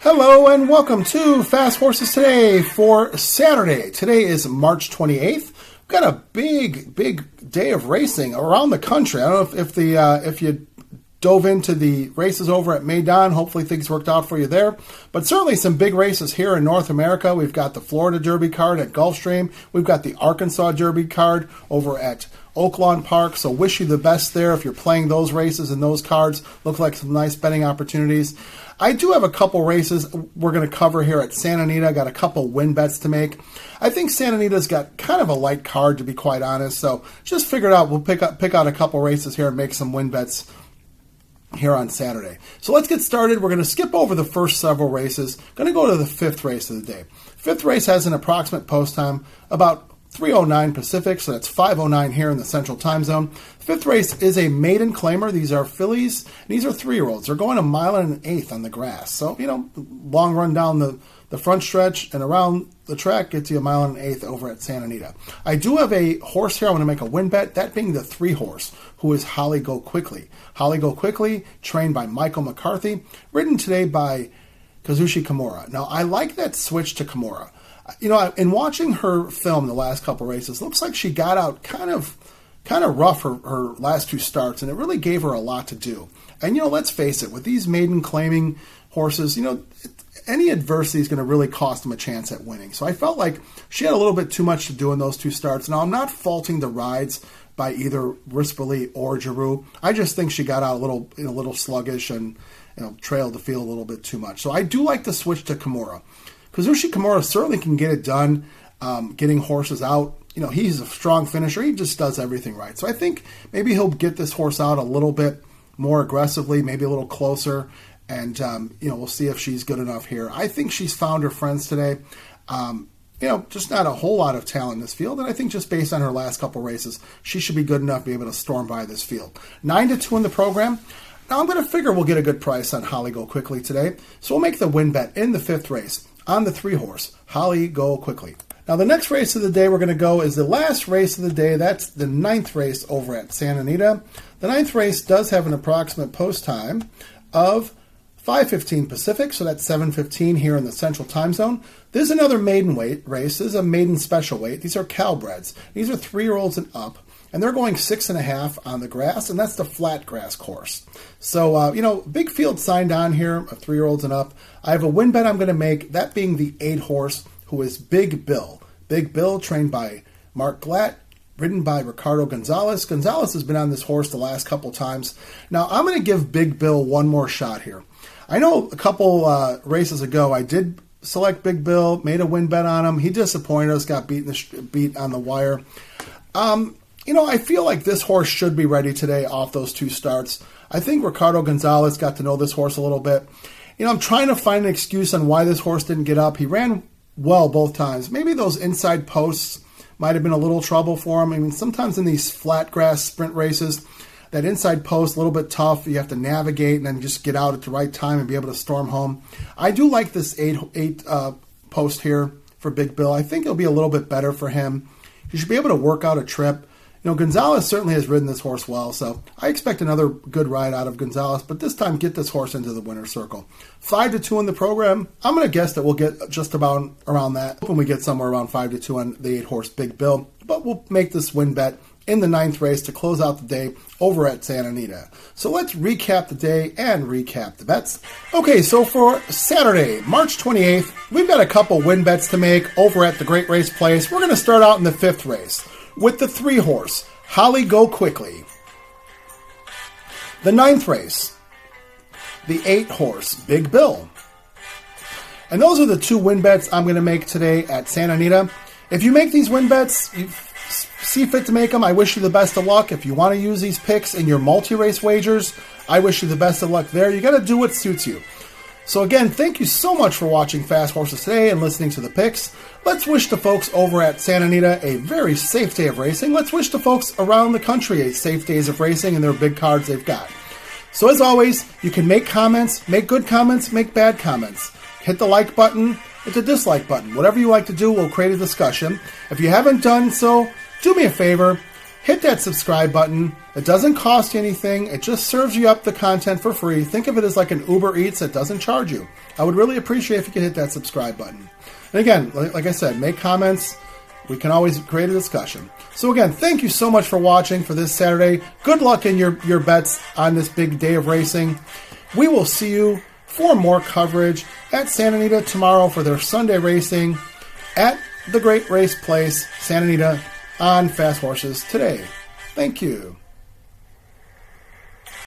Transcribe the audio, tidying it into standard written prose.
Hello and welcome to Fast Horses Today for Saturday. Today is March 28th. We've got a big day of racing around the country. I don't know if you dove into the races over at Maidan. Hopefully things worked out for you there. But certainly some big races here in North America. We've got the Florida Derby card at Gulfstream. We've got the Arkansas Derby card over at Oaklawn Park. So wish you the best there if you're playing those races and those cards. Look like some nice betting opportunities. I do have a couple races we're going to cover here at Santa Anita. I got a couple win bets to make. I think Santa Anita's got kind of a light card, to be quite honest. So just figured out we'll pick out a couple races here and make some win bets here on Saturday. So let's get started. We're going to skip over the first several races. Going to go to the fifth race of the day. Fifth race has an approximate post time about 3:09 Pacific, so that's 5:09 here in the Central Time Zone. Fifth race is a maiden claimer. These are fillies, and these are 3-year-olds. They're going a mile and an eighth on the grass. So, long run down the front stretch and around the track gets you a mile and an eighth over at Santa Anita. I do have a horse here I want to make a win bet, that being the 3-horse, who is Holly Go Quickly. Holly Go Quickly, trained by Michael McCarthy, ridden today by Kazushi Kimura. Now, I like that switch to Kimura. In watching her film the last couple races, looks like she got out kind of rough her last two starts, and it really gave her a lot to do. And, let's face it, with these maiden claiming horses, any adversity is going to really cost them a chance at winning. So I felt like she had a little bit too much to do in those two starts. Now, I'm not faulting the rides by either Rispoli or Giroux. I just think she got out a little sluggish and trailed the field a little bit too much. So I do like the switch to Kimura. Kazushi Kimura certainly can get it done, getting horses out. He's a strong finisher. He just does everything right. So I think maybe he'll get this horse out a little bit more aggressively, maybe a little closer, and we'll see if she's good enough here. I think she's found her friends today. Just not a whole lot of talent in this field, and I think just based on her last couple races, she should be good enough to be able to storm by this field. 9-2 in the program. Now I'm going to figure we'll get a good price on Holly Go Quickly today, so we'll make the win bet in the fifth race on the 3-horse, Holly Go Quickly. Now, the next race of the day we're going to go is the last race of the day. That's the 9th race over at Santa Anita. The 9th race does have an approximate post time of 5:15 Pacific, so that's 7:15 here in the Central Time Zone. This is another maiden weight race. This is a maiden special weight. These are Calbreds. These are 3-year-olds and up, and they're going 6.5 on the grass, and that's the flat grass course. So, big field signed on here of 3-year-olds and up. I have a win bet I'm going to make, that being the 8-horse, who is Big Bill. Big Bill, trained by Mark Glatt, ridden by Ricardo Gonzalez. Gonzalez has been on this horse the last couple times. Now, I'm going to give Big Bill one more shot here. I know a couple races ago I did select Big Bill, made a win bet on him. He disappointed us, got beat on the wire. I feel like this horse should be ready today off those two starts. I think Ricardo Gonzalez got to know this horse a little bit. I'm trying to find an excuse on why this horse didn't get up. He ran well both times. Maybe those inside posts might have been a little trouble for him. I mean, sometimes in these flat grass sprint races, that inside post, a little bit tough. You have to navigate and then just get out at the right time and be able to storm home. I do like this 8 post here for Big Bill. I think it'll be a little bit better for him. He should be able to work out a trip. Gonzalez certainly has ridden this horse well, so I expect another good ride out of Gonzalez, but this time get this horse into the winner's circle. 5-2 in the program. I'm going to guess that we'll get just about around that when we get somewhere around 5-2 on the 8-horse Big Bill, but we'll make this win bet in the 9th race to close out the day over at Santa Anita. So let's recap the day and recap the bets. Okay, so for Saturday, March 28th, we've got a couple win bets to make over at the Great Race Place. We're going to start out in the 5th race with the 3-horse, Holly Go Quickly. The 9th race, the 8-horse, Big Bill. And those are the 2 win bets I'm going to make today at Santa Anita. If you make these win bets, you see fit to make them, I wish you the best of luck. If you want to use these picks in your multi-race wagers, I wish you the best of luck there. You got to do what suits you. So again, thank you so much for watching Fast Horses Today and listening to the picks. Let's wish the folks over at Santa Anita a very safe day of racing. Let's wish the folks around the country a safe days of racing and their big cards they've got. So as always, you can make comments, make good comments, make bad comments. Hit the like button, hit the dislike button. Whatever you like to do, we'll create a discussion. If you haven't done so, do me a favor, hit that subscribe button. It doesn't cost you anything. It just serves you up the content for free. Think of it as like an Uber Eats that doesn't charge you. I would really appreciate if you could hit that subscribe button. And again, like I said, make comments. We can always create a discussion. So again, thank you so much for watching for this Saturday. Good luck in your bets on this big day of racing. We will see you for more coverage at Santa Anita tomorrow for their Sunday racing at the Great Race Place, Santa Anita, on Fast Horses Today. Thank you.